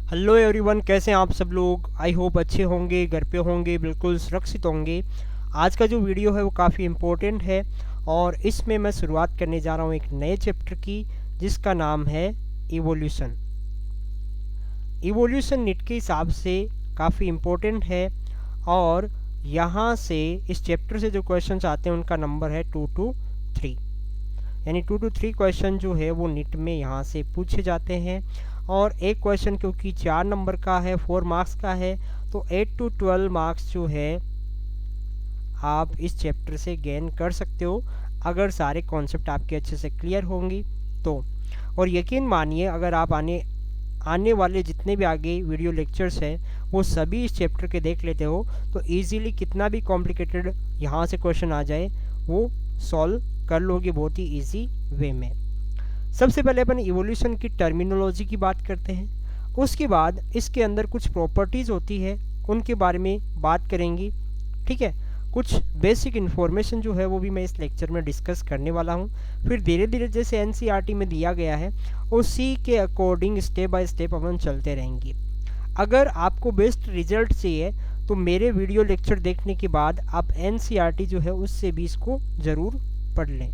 Hello everyone, कैसे हैं आप सब लोग। आई होप अच्छे होंगे, घर पे होंगे, बिल्कुल सुरक्षित होंगे। आज का जो वीडियो है वो काफ़ी इम्पोर्टेंट है और इसमें मैं शुरुआत करने जा रहा हूँ एक नए चैप्टर की, जिसका नाम है इवोल्यूशन। इवोल्यूशन नीट के हिसाब से काफ़ी इम्पोर्टेंट है और यहाँ से इस चैप्टर से जो क्वेश्चंस आते हैं उनका नंबर है 2 to 3, यानी 2 to 3 क्वेश्चन जो है वो नीट में यहाँ से पूछे जाते हैं। और एक क्वेश्चन क्योंकि 4 नंबर का है, 4 मार्क्स का है, तो 8 to 12 मार्क्स जो है आप इस चैप्टर से गेन कर सकते हो अगर सारे कॉन्सेप्ट आपके अच्छे से क्लियर होंगी तो। और यकीन मानिए, अगर आप आने वाले जितने भी आगे वीडियो लेक्चर्स हैं वो सभी इस चैप्टर के देख लेते हो तो इजीली कितना भी कॉम्प्लिकेटेड यहाँ से क्वेश्चन आ जाए वो सॉल्व कर लोगे बहुत ही इजी वे में। सबसे पहले अपन इवोल्यूशन की टर्मिनोलॉजी की बात करते हैं, उसके बाद इसके अंदर कुछ प्रॉपर्टीज़ होती है उनके बारे में बात करेंगी। ठीक है, कुछ बेसिक इन्फॉर्मेशन जो है वो भी मैं इस लेक्चर में डिस्कस करने वाला हूँ। फिर धीरे धीरे जैसे एनसीईआरटी में दिया गया है उसी के अकॉर्डिंग स्टेप बाय स्टेप अपन चलते रहेंगे। अगर आपको बेस्ट रिजल्ट चाहिए तो मेरे वीडियो लेक्चर देखने के बाद आप एनसीईआरटी जो है उससे भी इसको ज़रूर पढ़ लें,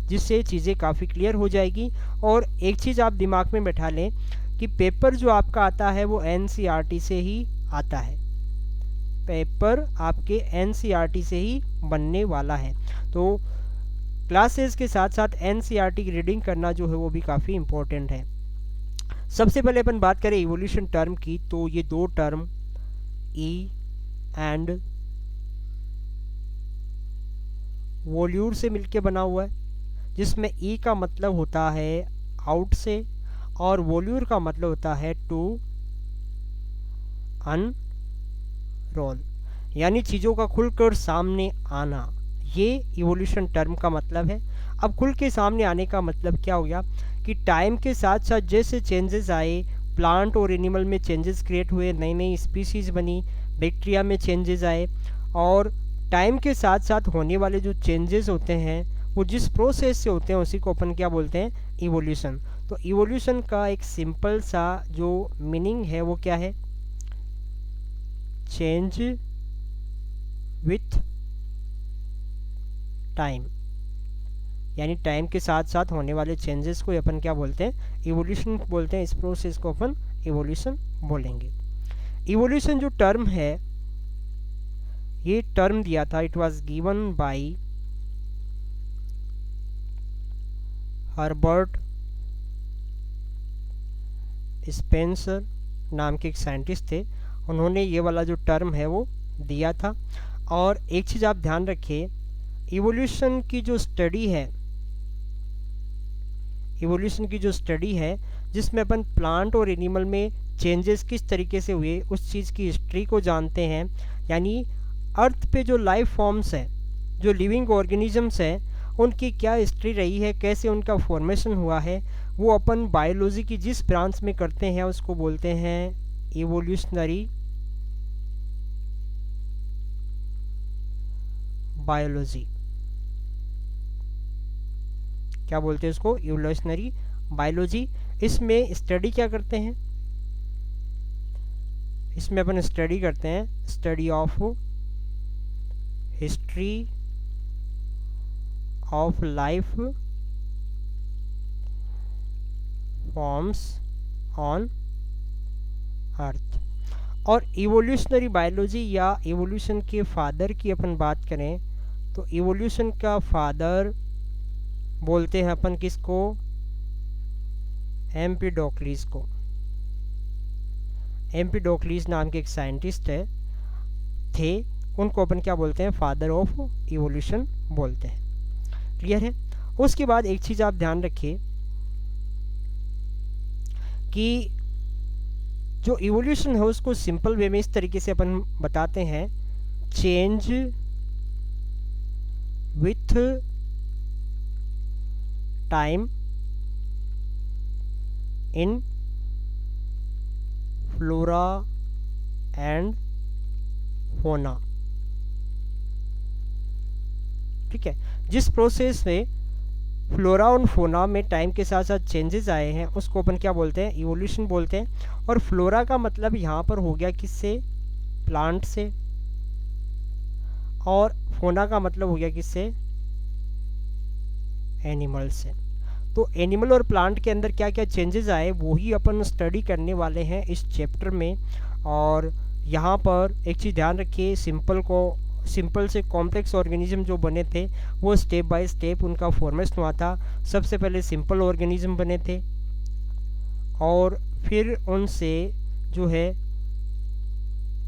जिससे चीज़ें काफ़ी क्लियर हो जाएगी। और एक चीज़ आप दिमाग में बैठा लें कि पेपर जो आपका आता है वो एनसीईआरटी से ही आता है, पेपर आपके एनसीईआरटी से ही बनने वाला है। तो क्लासेस के साथ साथ एनसीईआरटी की रीडिंग करना जो है वो भी काफ़ी इम्पोर्टेंट है। सबसे पहले अपन बात करें इवोल्यूशन टर्म की, तो ये दो टर्म ई एंड वोल्यूर से मिलके बना हुआ है, जिसमें ई का मतलब होता है आउट से और वोल्यूर का मतलब होता है टू अनरोल, यानी चीज़ों का खुलकर सामने आना। ये इवोल्यूशन टर्म का मतलब है। अब खुल के सामने आने का मतलब क्या हो गया कि टाइम के साथ साथ जैसे चेंजेस आए, प्लांट और एनिमल में चेंजेस क्रिएट हुए, नई नई स्पीसीज बनी, बैक्टीरिया में चेंजेस आए, और टाइम के साथ साथ होने वाले जो चेंजेस होते हैं वो जिस प्रोसेस से होते हैं उसी को अपन क्या बोलते हैं, इवोल्यूशन। तो इवोल्यूशन का एक सिंपल सा जो मीनिंग है वो क्या है, चेंज विथ टाइम, यानी टाइम के साथ साथ होने वाले चेंजेस को अपन क्या बोलते हैं, इवोल्यूशन बोलते हैं। इस प्रोसेस को अपन इवोल्यूशन बोलेंगे। इवोल्यूशन जो टर्म है, ये टर्म दिया था, it was given by Herbert Spencer नाम के एक साइंटिस्ट थे। उन्होंने ये वाला जो टर्म है वो दिया था। और एक चीज़ आप ध्यान रखिए, इवोल्यूशन की जो स्टडी है, इवोल्यूशन की जो स्टडी है जिसमें अपन प्लांट और एनिमल में चेंजेस किस तरीके से हुए उस चीज़ की हिस्ट्री को जानते हैं, यानी अर्थ पे जो लाइफ फॉर्म्स है, जो लिविंग ऑर्गेनिजम्स हैं, उनकी क्या हिस्ट्री रही है, कैसे उनका फॉर्मेशन हुआ है, वो अपन बायोलॉजी की जिस ब्रांच में करते हैं उसको बोलते हैं इवोल्यूशनरी बायोलॉजी। क्या बोलते हैं उसको, इवोल्यूशनरी बायोलॉजी। इसमें स्टडी क्या करते हैं, इसमें अपन स्टडी करते हैं study of history of life forms on earth. और इवोल्यूशनरी बायोलॉजी या इवोल्यूशन के फादर की अपन बात करें तो इवोल्यूशन का फादर बोलते हैं अपन किसको, एम्पिडोक्लीस को। एम्पिडोक्लीस नाम के एक साइंटिस्ट थे, उनको अपन क्या बोलते हैं, फादर ऑफ इवोल्यूशन बोलते हैं। क्लियर है। उसके बाद एक चीज़ आप ध्यान रखिए कि जो इवोल्यूशन है उसको सिंपल वे में इस तरीके से अपन बताते हैं, change with time in flora and fauna. ठीक है, जिस प्रोसेस में फ्लोरा और फोना में टाइम के साथ साथ चेंजेस आए हैं उसको अपन क्या बोलते हैं, इवोल्यूशन बोलते हैं। और फ्लोरा का मतलब यहाँ पर हो गया किससे, प्लांट से, और फोना का मतलब हो गया किससे, एनिमल से। तो एनिमल और प्लांट के अंदर क्या क्या चेंजेस आए वही अपन स्टडी करने वाले हैं इस चैप्टर में। और यहाँ पर एक चीज़ ध्यान रखिए, सिंपल से कॉम्प्लेक्स ऑर्गेनिज्म जो बने थे वो स्टेप बाय स्टेप उनका फॉर्मेशन हुआ था। सबसे पहले सिंपल ऑर्गेनिज्म बने थे और फिर उनसे जो है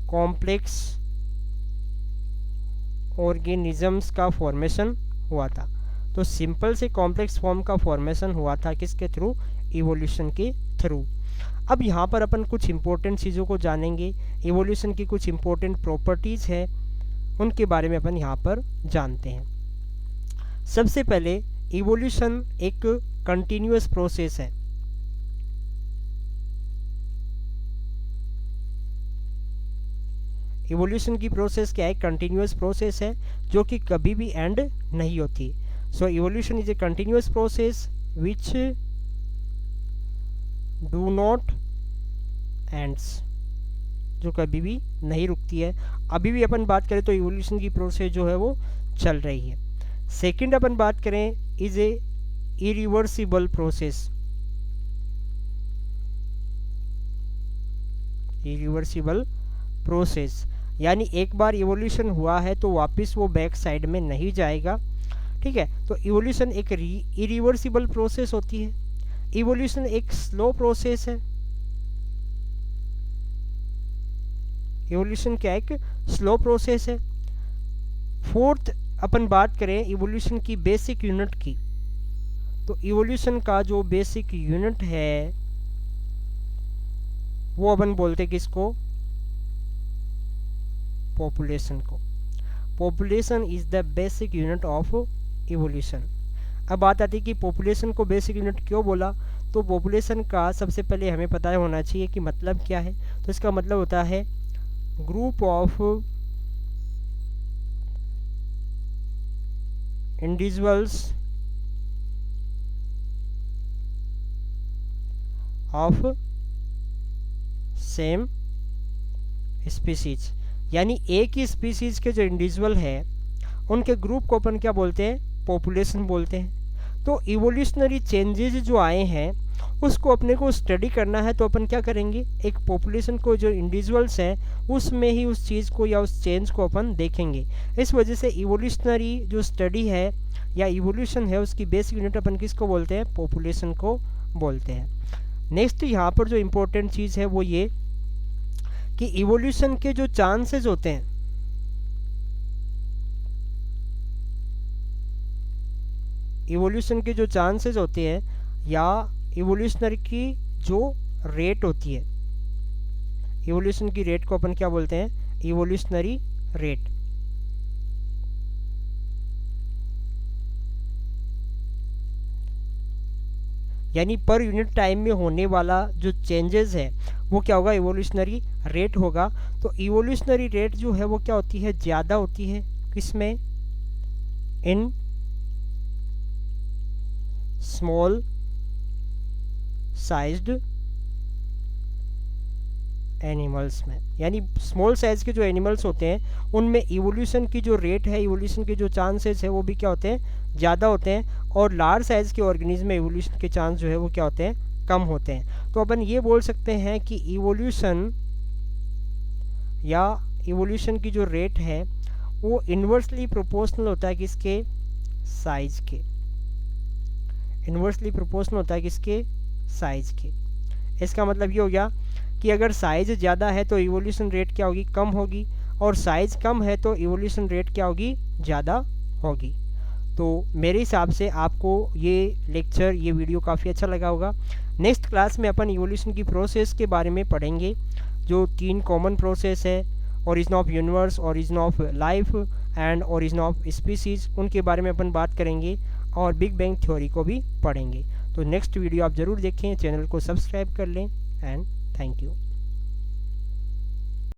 कॉम्प्लेक्स ऑर्गेनिजम्स का फॉर्मेशन हुआ था। तो सिंपल से कॉम्प्लेक्स फॉर्म का फॉर्मेशन हुआ था किसके थ्रू, इवोल्यूशन के थ्रू। अब यहाँ पर अपन कुछ इंपॉर्टेंट चीज़ों को जानेंगे, इवोल्यूशन की कुछ इंपॉर्टेंट प्रॉपर्टीज़ है उनके बारे में अपन यहाँ पर जानते हैं। सबसे पहले इवोल्यूशन एक कंटिन्यूअस प्रोसेस है। इवोल्यूशन की प्रोसेस क्या है, कंटिन्यूअस प्रोसेस है जो कि कभी भी एंड नहीं होती। So evolution is a continuous process which do not ends, जो कभी भी नहीं रुकती है। अभी भी अपन बात करें तो इवोल्यूशन की प्रोसेस जो है वो चल रही है। सेकंड अपन बात करें is a irreversible process. Irreversible process यानी एक बार इवोल्यूशन हुआ है तो वापस वो बैक साइड में नहीं जाएगा, ठीक है। तो इवोल्यूशन एक इरिवर्सिबल प्रोसेस होती है। इवोल्यूशन एक स्लो प्रोसेस है। इवोल्यूशन क्या, एक स्लो प्रोसेस है। फोर्थ अपन बात करें इवोल्यूशन की बेसिक यूनिट की, तो इवोल्यूशन का जो बेसिक यूनिट है वो अपन बोलते किसको, पॉपुलेशन को। Population is the basic unit of evolution. अब बात आती है कि पॉपुलेशन को बेसिक यूनिट क्यों बोला, तो पॉपुलेशन का सबसे पहले हमें पता होना चाहिए कि मतलब क्या है। तो इसका मतलब होता है group of individuals of same species, यानी एक ही स्पीसीज के जो इंडिविजुअल है उनके ग्रुप को अपन क्या बोलते हैं, पॉपुलेशन बोलते हैं। तो इवोल्यूशनरी चेंजेस जो आए हैं उसको अपने को स्टडी करना है तो अपन क्या करेंगे, एक पॉपुलेशन को जो इंडिविजुअल्स हैं उसमें ही उस चीज़ को या उस चेंज को अपन देखेंगे। इस वजह से इवोल्यूशनरी जो स्टडी है या इवोल्यूशन है उसकी बेसिक यूनिट अपन किसको बोलते हैं, पॉपुलेशन को बोलते हैं। नेक्स्ट यहाँ पर जो इम्पोर्टेंट चीज़ है वो ये कि इवोल्यूशन के जो चांसेस होते हैं, इवोल्यूशन के जो चांसेस होते हैं या इवोल्यूशनरी की जो रेट होती है, इवोल्यूशन की रेट को अपन क्या बोलते हैं, इवोल्यूशनरी रेट। यानी पर यूनिट टाइम में होने वाला जो चेंजेस है वो क्या होगा, इवोल्यूशनरी रेट होगा। तो इवोल्यूशनरी रेट जो है वो क्या होती है, ज़्यादा होती है किसमें, इन स्मॉल साइज्ड एनिमल्स में। यानी स्मॉल साइज के जो एनिमल्स होते हैं उनमें इवोल्यूशन की जो रेट है, इवोल्यूशन के जो चांसेस है वो भी क्या होते हैं, ज़्यादा होते हैं। और लार्ज साइज के ऑर्गेनिज्म में इवोल्यूशन के चांस जो है वो क्या होते हैं, कम होते हैं। तो अपन ये बोल सकते हैं कि इवोल्यूशन या इवोल्यूशन की जो रेट है वो इन्वर्सली प्रोपोर्शनल होता है किसके, साइज के। इन्वर्सली प्रोपोर्शनल होता है किसके, साइज के। इसका मतलब ये हो गया कि अगर साइज ज़्यादा है तो इवोल्यूशन रेट क्या होगी, कम होगी, और साइज कम है तो इवोल्यूशन रेट क्या होगी, ज़्यादा होगी। तो मेरे हिसाब से आपको ये लेक्चर, ये वीडियो काफ़ी अच्छा लगा होगा। नेक्स्ट क्लास में अपन इवोल्यूशन की प्रोसेस के बारे में पढ़ेंगे, जो 3 कॉमन प्रोसेस है, origin of universe, origin of life and origin of species, उनके बारे में अपन बात करेंगे और बिग बैंग थ्योरी को भी पढ़ेंगे। तो नेक्स्ट वीडियो आप ज़रूर देखें, चैनल को सब्सक्राइब कर लें एंड थैंक यू।